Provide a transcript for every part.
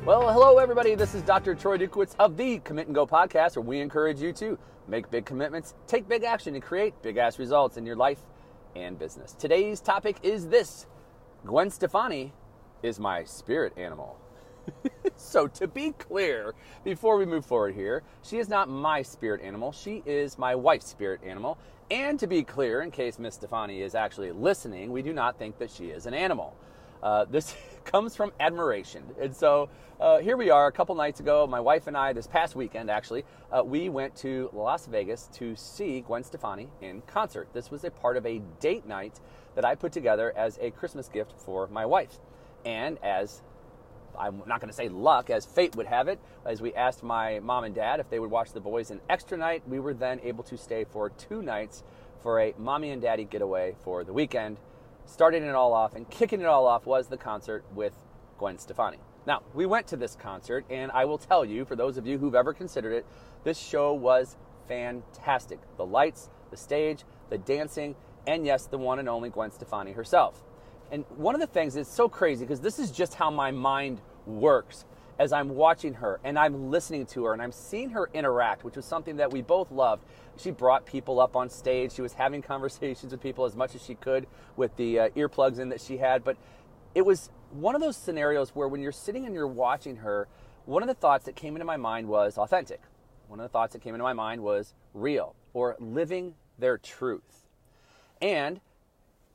Well, hello everybody. This is Dr. Troy Dukowitz of the Commit and Go podcast, where we encourage you to make big commitments, take big action, and create big-ass results in your life and business. Today's topic is this: Gwen Stefani is my spirit animal. So to be clear, before we move forward here, she is not my spirit animal. She is my wife's spirit animal. And to be clear, in case Miss Stefani is actually listening, we do not think that she is an animal. This comes from admiration. And so here we are a couple nights ago. My wife and I, this past weekend actually, we went to Las Vegas to see Gwen Stefani in concert. This was a part of a date night that I put together as a Christmas gift for my wife. And as I'm not going to say luck, as fate would have it, as we asked my mom and dad if they would watch the boys an extra night, we were then able to stay for 2 nights for a mommy and daddy getaway for the weekend. Starting it all off and kicking it all off was the concert with Gwen Stefani. Now, we went to this concert, and I will tell you, for those of you who've ever considered it, this show was fantastic. The lights, the stage, the dancing, and yes, the one and only Gwen Stefani herself. And one of the things is so crazy, because this is just how my mind works as I'm watching her and I'm listening to her and I'm seeing her interact, which was something that we both loved. She brought people up on stage. She was having conversations with people as much as she could with the earplugs in that she had. But it was one of those scenarios where when you're sitting and you're watching her, one of the thoughts that came into my mind was authentic. One of the thoughts that came into my mind was real, or living their truth. And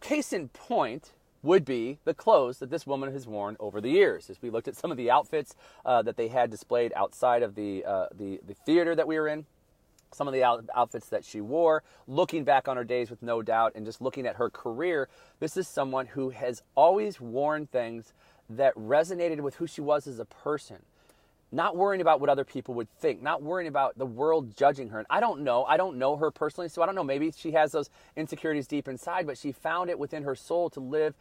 case in point would be the clothes that this woman has worn over the years. As we looked at some of the outfits that they had displayed outside of the theater that we were in, some of the outfits that she wore, looking back on her days with no doubt and just looking at her career, this is someone who has always worn things that resonated with who she was as a person. Not worrying about what other people would think, not worrying about the world judging her. And I don't know her personally, so I don't know, maybe she has those insecurities deep inside, but she found it within her soul to live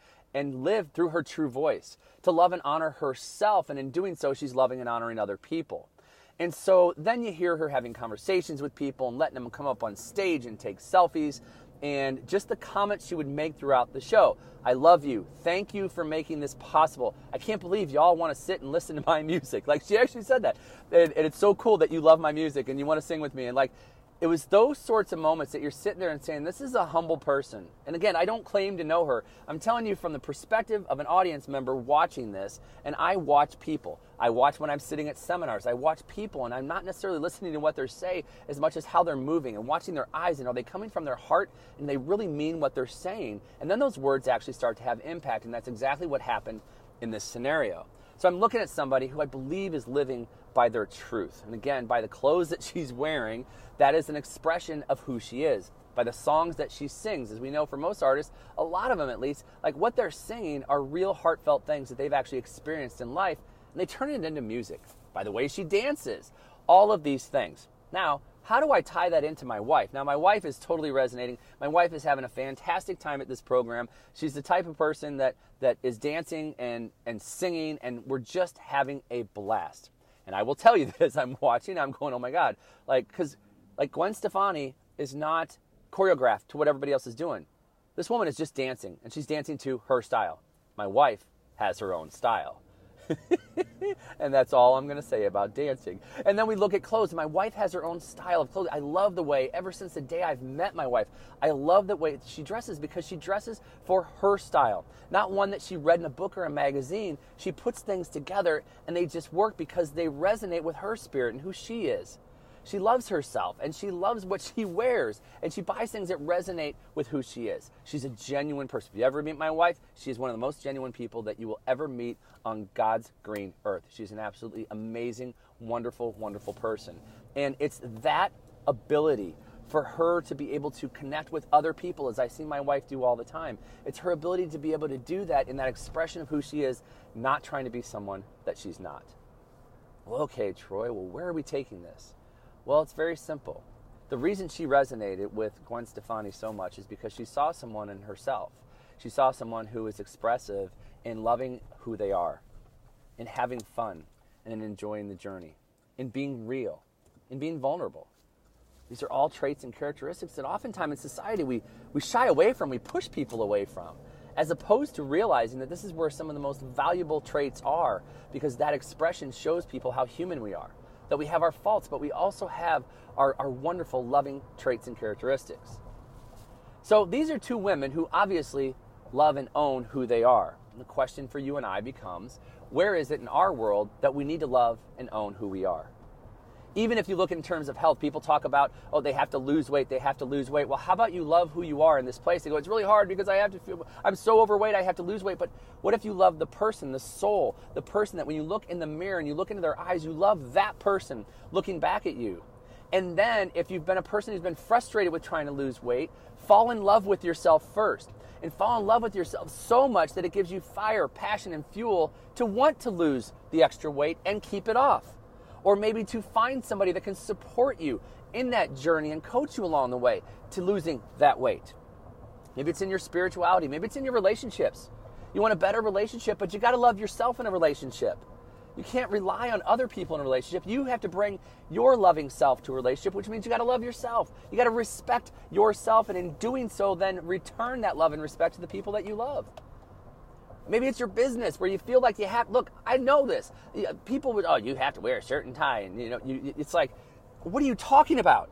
through her true voice, to love and honor herself, and in doing so, she's loving and honoring other people. And so then you hear her having conversations with people and letting them come up on stage and take selfies, and just the comments she would make throughout the show. I love you. Thank you for making this possible. I can't believe y'all want to sit and listen to my music. Like, she actually said that. And it's so cool that you love my music and you want to sing with me. And like, it was those sorts of moments that you're sitting there and saying, this is a humble person. And again, I don't claim to know her. I'm telling you from the perspective of an audience member watching this, and I watch people. I watch when I'm sitting at seminars. I watch people, and I'm not necessarily listening to what they say as much as how they're moving and watching their eyes, and are they coming from their heart and they really mean what they're saying? And then those words actually start to have impact, and that's exactly what happened in this scenario. So I'm looking at somebody who I believe is living by their truth. And again, by the clothes that she's wearing, that is an expression of who she is. By the songs that she sings, as we know for most artists, a lot of them at least, like what they're singing are real heartfelt things that they've actually experienced in life, and they turn it into music. By the way she dances, all of these things. Now, how do I tie that into my wife? Now, my wife is totally resonating. My wife is having a fantastic time at this program. She's the type of person that is dancing and singing, and we're just having a blast. And I will tell you this, I'm watching, I'm going, oh my God. Because Gwen Stefani is not choreographed to what everybody else is doing. This woman is just dancing, and she's dancing to her style. My wife has her own style. And that's all I'm going to say about dancing. And then we look at clothes. My wife has her own style of clothes. I love the way, ever since the day I've met my wife, I love the way she dresses, because she dresses for her style. Not one that she read in a book or a magazine. She puts things together and they just work because they resonate with her spirit and who she is. She loves herself, and she loves what she wears, and she buys things that resonate with who she is. She's a genuine person. If you ever meet my wife, she is one of the most genuine people that you will ever meet on God's green earth. She's an absolutely amazing, wonderful, wonderful person. And it's that ability for her to be able to connect with other people, as I see my wife do all the time. It's her ability to be able to do that in that expression of who she is, not trying to be someone that she's not. Well, okay, Troy, where are we taking this? Well, it's very simple. The reason she resonated with Gwen Stefani so much is because she saw someone in herself. She saw someone who is expressive in loving who they are, in having fun, and in enjoying the journey, in being real, in being vulnerable. These are all traits and characteristics that oftentimes in society we shy away from, we push people away from. as opposed to realizing that this is where some of the most valuable traits are, because that expression shows people how human we are, that we have our faults, but we also have our wonderful, loving traits and characteristics. So these are two women who obviously love and own who they are. And the question for you and I becomes, where is it in our world that we need to love and own who we are? Even if you look in terms of health, people talk about, oh, they have to lose weight, they have to lose weight. Well, how about you love who you are in this place? They go, it's really hard because I'm so overweight, I have to lose weight. But what if you love the person, the soul, the person that when you look in the mirror and you look into their eyes, you love that person looking back at you? And then if you've been a person who's been frustrated with trying to lose weight, fall in love with yourself first. And fall in love with yourself so much that it gives you fire, passion, and fuel to want to lose the extra weight and keep it off. Or maybe to find somebody that can support you in that journey and coach you along the way to losing that weight. Maybe it's in your spirituality. Maybe it's in your relationships. You want a better relationship, but you got to love yourself in a relationship. You can't rely on other people in a relationship. You have to bring your loving self to a relationship, which means you got to love yourself. You got to respect yourself, and in doing so, then return that love and respect to the people that you love. Maybe it's your business where you feel like you have, look, I know this. People would, oh, you have to wear a shirt and tie. And, it's like, what are you talking about?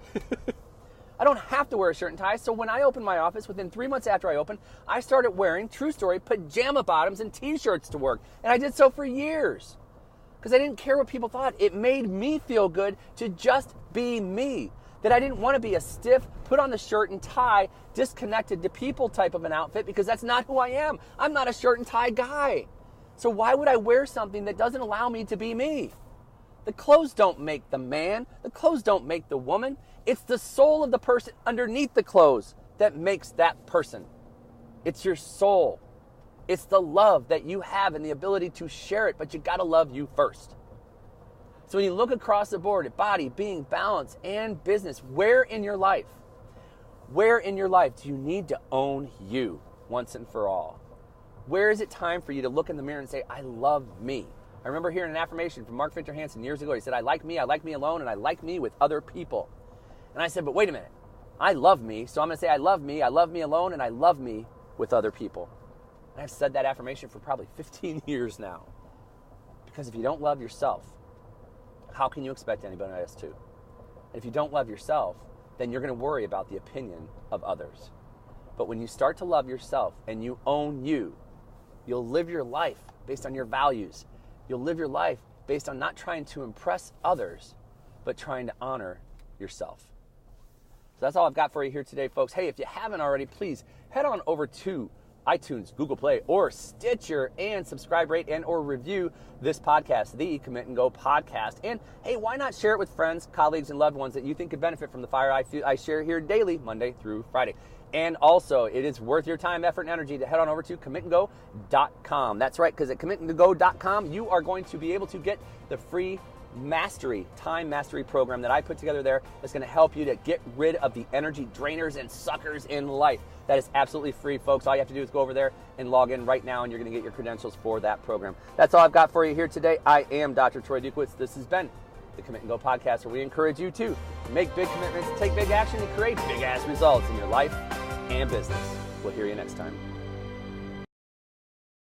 I don't have to wear a shirt and tie. So when I opened my office, within 3 months after I opened, I started wearing, true story, pajama bottoms and t-shirts to work. And I did so for years because I didn't care what people thought. It made me feel good to just be me. That I didn't want to be a stiff, put on the shirt and tie, disconnected to people type of an outfit, because that's not who I am. I'm not a shirt and tie guy. So why would I wear something that doesn't allow me to be me? The clothes don't make the man. The clothes don't make the woman. It's the soul of the person underneath the clothes that makes that person. It's your soul. It's the love that you have and the ability to share it, but you got to love you first. So when you look across the board at body, being, balance, and business, where in your life do you need to own you once and for all? Where is it time for you to look in the mirror and say, I love me? I remember hearing an affirmation from Mark Victor Hansen years ago. He said, I like me alone, and I like me with other people. And I said, but wait a minute. I love me, so I'm going to say I love me alone, and I love me with other people. And I've said that affirmation for probably 15 years now. Because if you don't love yourself, how can you expect anybody else to? And if you don't love yourself, then you're going to worry about the opinion of others. But when you start to love yourself and you own you, you'll live your life based on your values. You'll live your life based on not trying to impress others, but trying to honor yourself. So that's all I've got for you here today, folks. Hey, if you haven't already, please head on over to iTunes, Google Play, or Stitcher and subscribe, rate, and or review this podcast, the Commit and Go podcast. And hey, why not share it with friends, colleagues, and loved ones that you think could benefit from the fire I share here daily, Monday through Friday. And also, it is worth your time, effort, and energy to head on over to commitandgo.com. That's right, because at commitandgo.com, you are going to be able to get the free time mastery program that I put together there that's going to help you to get rid of the energy drainers and suckers in life. That is absolutely free, folks. All you have to do is go over there and log in right now, and you're going to get your credentials for that program. That's all I've got for you here today. I am Dr. Troy Dukowitz. This has been the Commit and Go podcast, where we encourage you to make big commitments, take big action, and create big-ass results in your life and business. We'll hear you next time.